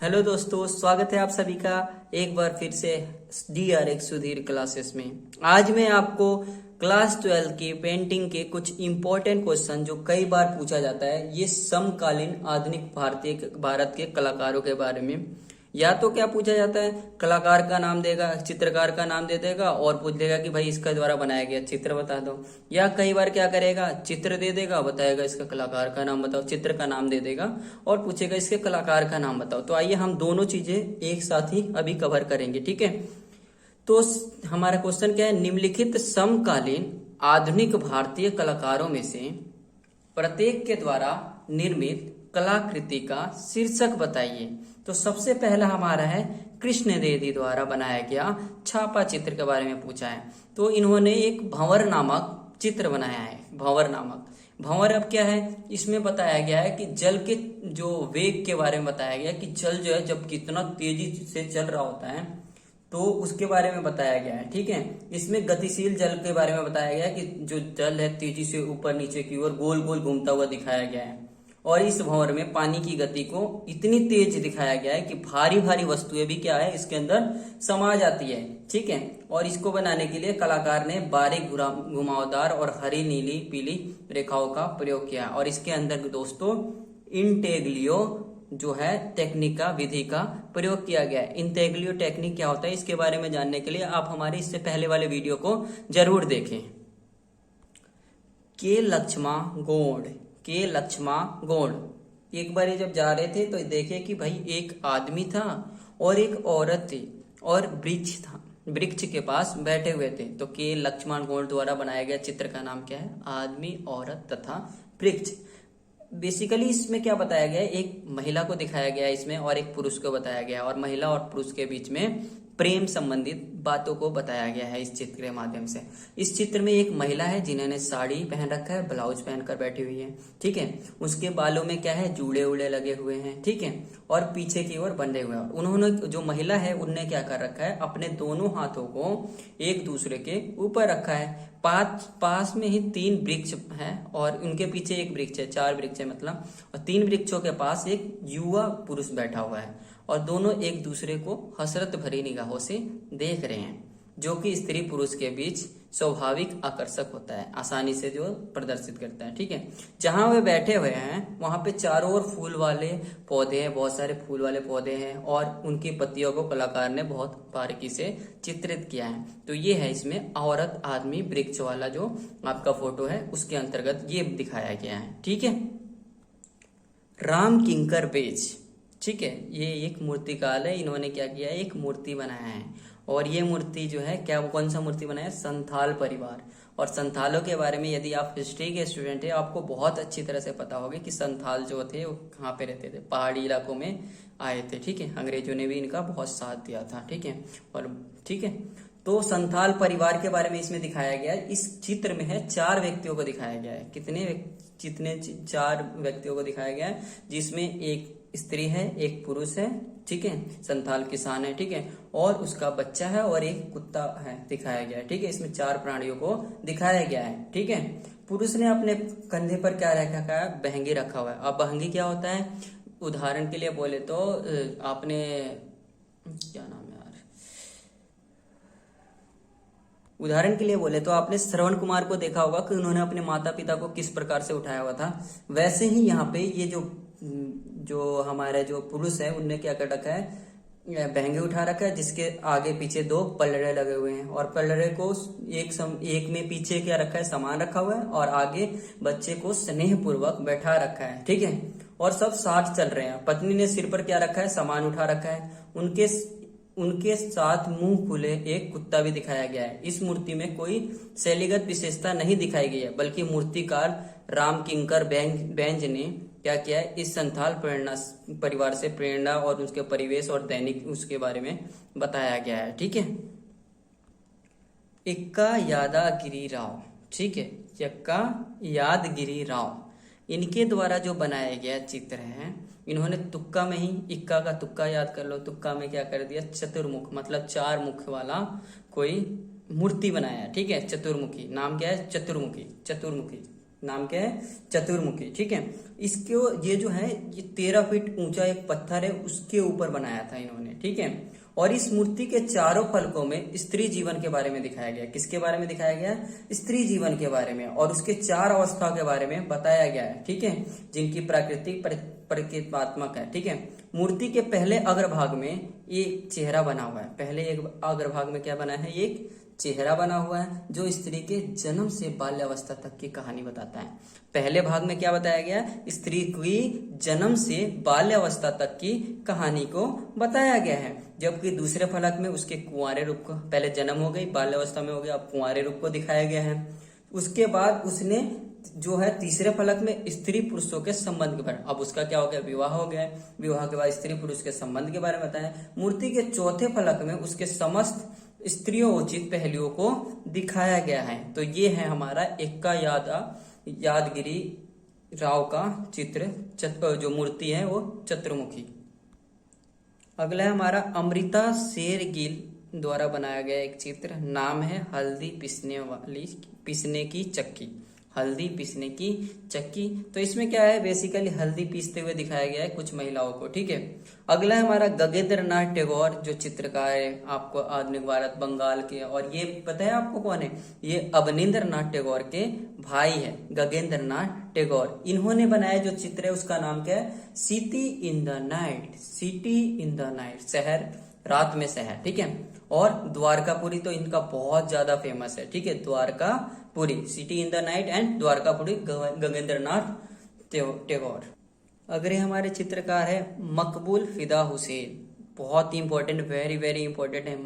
Hello दोस्तों, स्वागत है आप सभी का एक बार फिर से DRX सुधीर क्लासेस में। आज मैं आपको क्लास 12 की पेंटिंग के कुछ इम्पोर्टेंट क्वेश्चन जो कई बार पूछा जाता है, ये समकालीन आधुनिक भारत के कलाकारों के बारे में। या तो क्या पूछा जाता है, कलाकार का नाम देगा, चित्रकार का नाम दे देगा और पूछ देगा कि भाई इसका द्वारा बनाया गया चित्र बता दो। या कई बार क्या करेगा, चित्र दे देगा, बताएगा इसका कलाकार का नाम बताओ, चित्र का नाम दे देगा और पूछेगा इसके कलाकार का नाम बताओ। तो आइए हम दोनों चीजें एक साथ ही अभी कवर करेंगे, ठीक है। तो हमारा क्वेश्चन क्या है, निम्नलिखित समकालीन आधुनिक भारतीय कलाकारों में से प्रत्येक के द्वारा निर्मित कलाकृति का शीर्षक बताइए। तो सबसे पहला हमारा है कृष्ण द्विवेदी द्वारा बनाया गया छापा चित्र के बारे में पूछा है। तो इन्होंने एक भंवर नामक चित्र बनाया है, भंवर नामक। भंवर अब क्या है, इसमें बताया गया है कि जल के जो वेग के बारे में बताया गया कि जल जो है जब कितना तेजी से चल रहा होता है तो उसके बारे में बताया गया है, ठीक है। इसमें गतिशील जल के बारे में बताया गया है कि जो जल है तेजी से ऊपर नीचे की ओर गोल गोल घूमता हुआ दिखाया गया है। और इस भंवर में पानी की गति को इतनी तेज दिखाया गया है कि भारी भारी वस्तुएं भी क्या है इसके अंदर समा जाती है, ठीक है। और इसको बनाने के लिए कलाकार ने बारीक घुमावदार और हरी नीली पीली रेखाओं का प्रयोग किया। और इसके अंदर दोस्तों इंटेग्लियो जो है टेक्निक का विधि का प्रयोग किया गया है। इंटेग्लियो टेक्निक क्या होता है, इसके बारे में जानने के लिए आप हमारे इससे पहले वाले वीडियो को जरूर देखें। के लक्ष्मा गौड़ एक बार जब जा रहे थे तो देखे कि भाई एक आदमी था और एक औरत थी और वृक्ष था, वृक्ष के पास बैठे हुए थे। तो के लक्ष्मण गौड़ द्वारा बनाया गया चित्र का नाम क्या है, आदमी, औरत तथा वृक्ष। बेसिकली इसमें क्या बताया गया है, एक महिला को दिखाया गया है इसमें और एक पुरुष को बताया गया है और महिला और पुरुष के बीच में प्रेम संबंधित बातों को बताया गया है इस चित्र के माध्यम से। इस चित्र में एक महिला है जिन्होंने साड़ी पहन रखा है, ब्लाउज पहनकर बैठी हुई है, ठीक है। उसके बालों में क्या है, जूड़े उड़े लगे हुए हैं, ठीक है, और पीछे की ओर बंधे हुए हैं। उन्होंने जो महिला है उनने क्या कर रखा है, अपने दोनों हाथों को एक दूसरे के ऊपर रखा है। पास में ही 3 वृक्ष हैं और उनके पीछे एक वृक्ष है, 4 वृक्ष है मतलब। और 3 वृक्षों के पास एक युवा पुरुष बैठा हुआ है और दोनों एक दूसरे को हसरत भरी निगाहों से देख रहे हैं, जो कि स्त्री पुरुष के बीच स्वाभाविक आकर्षक होता है, आसानी से जो प्रदर्शित करता है, ठीक है। जहां वे बैठे हुए हैं वहां पे चारों ओर फूल वाले पौधे हैं, बहुत सारे फूल वाले पौधे हैं और उनकी पत्तियों को कलाकार ने बहुत बारीकी से चित्रित किया है। तो ये है इसमें औरत आदमी वृक्ष वाला जो आपका फोटो है उसके अंतर्गत ये दिखाया गया है, ठीक है। राम किंकर बेज, ठीक है, ये एक मूर्तिकार है। इन्होंने क्या किया है, एक मूर्ति बनाया है और ये मूर्ति जो है क्या, कौन सा मूर्ति बनाया है, संथाल परिवार। और संथालों के बारे में यदि आप हिस्ट्री के स्टूडेंट हैं आपको बहुत अच्छी तरह से पता होगा कि संथाल जो थे वो कहाँ पे रहते थे, पहाड़ी इलाकों में आए थे, ठीक है। अंग्रेजों ने भी इनका बहुत साथ दिया था, ठीक है। और ठीक है, तो संथाल परिवार के बारे में इसमें दिखाया गया है। इस चित्र में है 4 व्यक्तियों को दिखाया गया है। कितने 4 व्यक्तियों को दिखाया गया है, जिसमें एक स्त्री है, एक पुरुष है, ठीक है, संथाल किसान है, ठीक है, और उसका बच्चा है और एक कुत्ता है दिखाया गया है, ठीक है। इसमें 4 प्राणियों को दिखाया गया है, ठीक है। पुरुष ने अपने कंधे पर क्या रखा है, बहंगी रखा हुआ है। अब बहंगी क्या होता है, उदाहरण के लिए बोले तो आपने क्या नाम है यार, उदाहरण के लिए बोले तो आपने श्रवण कुमार को देखा होगा कि उन्होंने अपने माता पिता को किस प्रकार से उठाया हुआ था। वैसे ही यहाँ पे ये जो हमारे जो पुरुष है उनने क्या कर रखा है, बहंगे उठा रखा है, जिसके आगे पीछे 2 पल्लड़े लगे हुए हैं और पल्लड़े को एक में पीछे क्या रखा है, सामान रखा हुआ है और आगे बच्चे को स्नेह पूर्वक बैठा रखा है, ठीक है। और सब साथ चल रहे हैं। पत्नी ने सिर पर क्या रखा है, सामान उठा रखा है। उनके साथ मुंह खुले एक कुत्ता भी दिखाया गया है। इस मूर्ति में कोई शैलीगत विशेषता नहीं दिखाई गई है, बल्कि मूर्तिकार राम किंकर बेंज ने क्या किया है, इस संथाल परिवार से प्रेरणा और उसके परिवेश और दैनिक उसके बारे में बताया गया है, ठीक है। इक्का यादगिरी राव, ठीक है, इक्का यादगिरी राव, इनके द्वारा जो बनाया गया चित्र है, इन्होंने तुक्का में ही, इक्का का तुक्का याद कर लो, तुक्का में क्या कर दिया, चतुर्मुख मतलब 4 मुख वाला कोई मूर्ति बनाया, ठीक है। चतुर्मुखी, नाम क्या है, चतुर्मुखी नाम क्या है, चतुर्मुखी। ठीक है, इसको ये जो है ये 13 फीट ऊंचा एक पत्थर है, उसके ऊपर बनाया था इन्होंने। ठीक है, और इस मूर्ति के चारों फलकों में स्त्री जीवन के बारे में दिखाया गया। किसके बारे में दिखाया गया? स्त्री जीवन के बारे में, और उसके 4 अवस्था के बारे में बताया गया है। ठीक है, जिनकी प्राकृतिक प्रतीकात्मक है। ठीक है, मूर्ति के पहले अग्रभाग में एक चेहरा बना हुआ है। पहले एक अग्रभाग में क्या बना है? एक चेहरा बना हुआ है जो स्त्री के जन्म से बाल्यावस्था तक की कहानी बताता है। पहले भाग में क्या बताया गया? स्त्री की जन्म से बाल्यावस्था तक की कहानी को बताया गया है। जबकि दूसरे फलक में उसके कुंवारे रूप को, पहले जन्म हो गई, बाल्यावस्था में हो गया, अब कुंवारे रूप को दिखाया गया है। उसके बाद उसने जो है तीसरे फलक में स्त्री पुरुषों के संबंध के बारे में, अब उसका क्या हो गया? विवाह हो गया। विवाह के बाद स्त्री पुरुष के संबंध के बारे में बताया। मूर्ति के चौथे फलक में उसके समस्त स्त्रियोचित पहलुओं को दिखाया गया है। तो ये है हमारा एक्का यादगिरी राव का चित्र, जो मूर्ति है वो चतुर्मुखी। अगला है हमारा अमृता शेरगिल द्वारा बनाया गया एक चित्र, नाम है हल्दी पीसने की चक्की। हल्दी पीसने की चक्की, तो इसमें क्या है? बेसिकली हल्दी पीसते हुए दिखाया गया है कुछ महिलाओं को। ठीक है, अगला है हमारा गगनेंद्र नाथ टैगोर, जो चित्रकार है आपको आधुनिक भारत बंगाल के, और ये पता है आपको कौन है? ये अवनींद्र नाथ टैगोर के भाई है, गगनेंद्र नाथ टैगोर। इन्होंने बनाया जो चित्र है उसका नाम क्या है? City in the night. City in the night, शहर, रात में शहर। ठीक है, और द्वारकापुरी तो इनका बहुत ज्यादा फेमस है। ठीक है, Dwarkapuri, city in the night and Dwarkapuri, Gaganendra Nath Tagore. अगर ये हमारे चित्रकार है मकबूल फिदा हुसैन, बहुत ही इंपॉर्टेंट, वेरी वेरी इंपॉर्टेंट है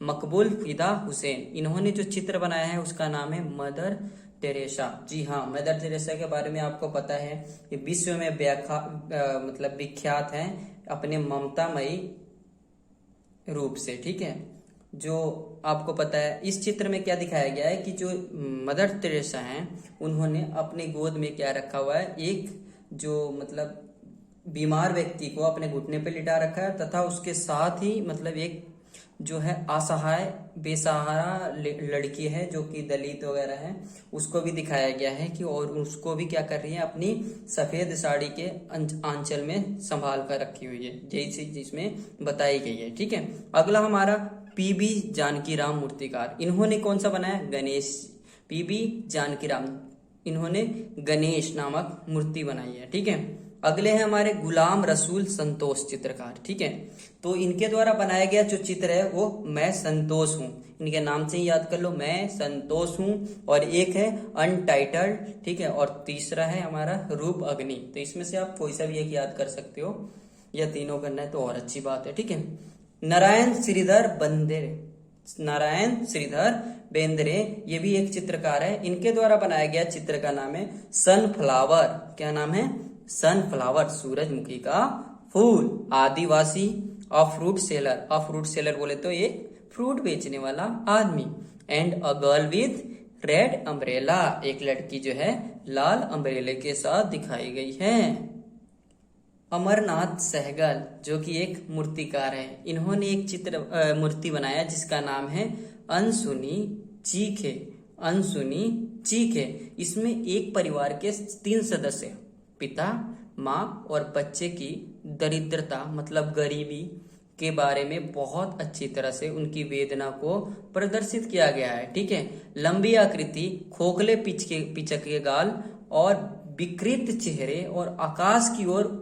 मकबूल फिदा हुसैन। इन्होंने जो चित्र बनाया है उसका नाम है मदर टेरेसा। जी हाँ, मदर टेरेसा के बारे में आपको पता है, ये विश्व में मतलब विख्यात है अपने ममतामयी रूप से। ठीक है, जो आपको पता है इस चित्र में क्या दिखाया गया है कि जो मदर टेरेसा हैं उन्होंने अपने गोद में क्या रखा हुआ है? एक जो मतलब बीमार व्यक्ति को अपने घुटने पे लिटा रखा है, तथा उसके साथ ही मतलब एक जो है असहाय बेसहारा लड़की है जो कि दलित वगैरह है, उसको भी दिखाया गया है कि, और उसको भी क्या कर रही है? अपनी सफेद साड़ी के आंचल में संभाल कर रखी हुई है, जैसी जिसमें बताई गई है। ठीक है, अगला हमारा पीबी जानकीराम मूर्तिकार। इन्होंने कौन सा बनाया? गणेश। पीबी जानकीराम, इन्होंने गणेश नामक मूर्ति बनाई है। ठीक है, अगले हैं हमारे गुलाम रसूल संतोष चित्रकार। ठीक है, तो इनके द्वारा बनाया गया जो चित्र है वो मैं संतोष हूँ, इनके नाम से ही याद कर लो, मैं संतोष हूँ। और एक है अनटाइटल्ड। ठीक है, और तीसरा है हमारा रूप अग्नि। तो इसमें से आप कोई सा भी एक याद कर सकते हो, या तीनों करना है तो और अच्छी बात है। ठीक है, नारायण श्रीधर बेंद्रे, ये भी एक चित्रकार है। इनके द्वारा बनाया गया चित्र का नाम है सनफ्लावर। क्या नाम है? सनफ्लावर, सूरजमुखी का फूल। आदिवासी, अ फ्रूट सेलर बोले तो एक फ्रूट बेचने वाला आदमी। And a girl with red umbrella, एक लड़की जो है लाल अम्ब्रेले के साथ दिखाई गई है। अमरनाथ सहगल, जो कि एक मूर्तिकार है, इन्होंने एक मूर्ति बनाया जिसका नाम है अनसुनी चीखे। इसमें एक परिवार के 3 सदस्य, पिता, माँ और बच्चे की दरिद्रता मतलब गरीबी के बारे में बहुत अच्छी तरह से उनकी वेदना को प्रदर्शित किया गया है। ठीक है, लंबी आकृति, खोखले पिचक के गाल और विकृत चेहरे, और आकाश की ओर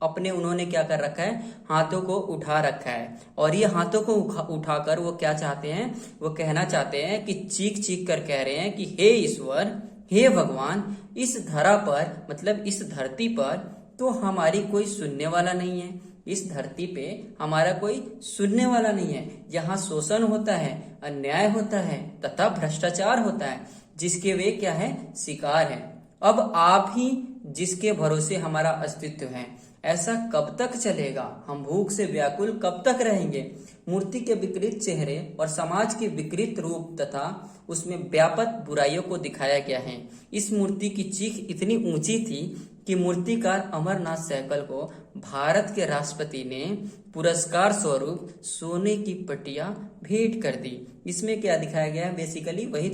अपने उन्होंने क्या कर रखा है? हाथों को उठा रखा है। और ये हाथों को उठाकर वो क्या चाहते हैं? वो कहना चाहते हैं कि चीख कर कह रहे हैं कि हे ईश्वर, हे भगवान, इस धरा पर मतलब इस धरती पर तो हमारी कोई सुनने वाला नहीं है। इस धरती पे हमारा कोई सुनने वाला नहीं है। यहाँ शोषण होता है, अन्याय होता है तथा भ्रष्टाचार होता है, जिसके वे क्या है? शिकार हैं। अब आप ही जिसके भरोसे हमारा अस्तित्व है, ऐसा कब तक चलेगा? हम भूख से व्याकुल कब तक रहेंगे? मूर्ति के विकृत चेहरे और समाज के विकृत रूप तथा उसमें व्यापक बुराइयों को दिखाया गया है। इस मूर्ति की चीख इतनी ऊंची थी कि मूर्तिकार अमरनाथ सहगल को भारत के राष्ट्रपति ने पुरस्कार स्वरूप सोने की पटिया भेंट कर दी। इसमें क्या दिखाया गया है, बेसिकली वही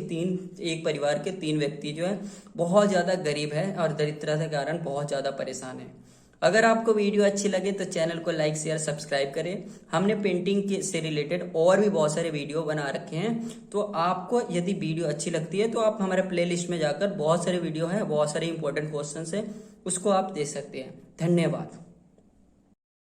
एक परिवार के 3 व्यक्ति जो है बहुत ज्यादा गरीब है और दरिद्रता के कारण बहुत ज्यादा परेशान है। अगर आपको वीडियो अच्छी लगे तो चैनल को लाइक शेयर सब्सक्राइब करें। हमने पेंटिंग के से रिलेटेड और भी बहुत सारे वीडियो बना रखे हैं, तो आपको यदि वीडियो अच्छी लगती है तो आप हमारे प्लेलिस्ट में जाकर बहुत सारे वीडियो है, बहुत सारे इंपॉर्टेंट क्वेश्चंस है, उसको आप देख सकते हैं। धन्यवाद।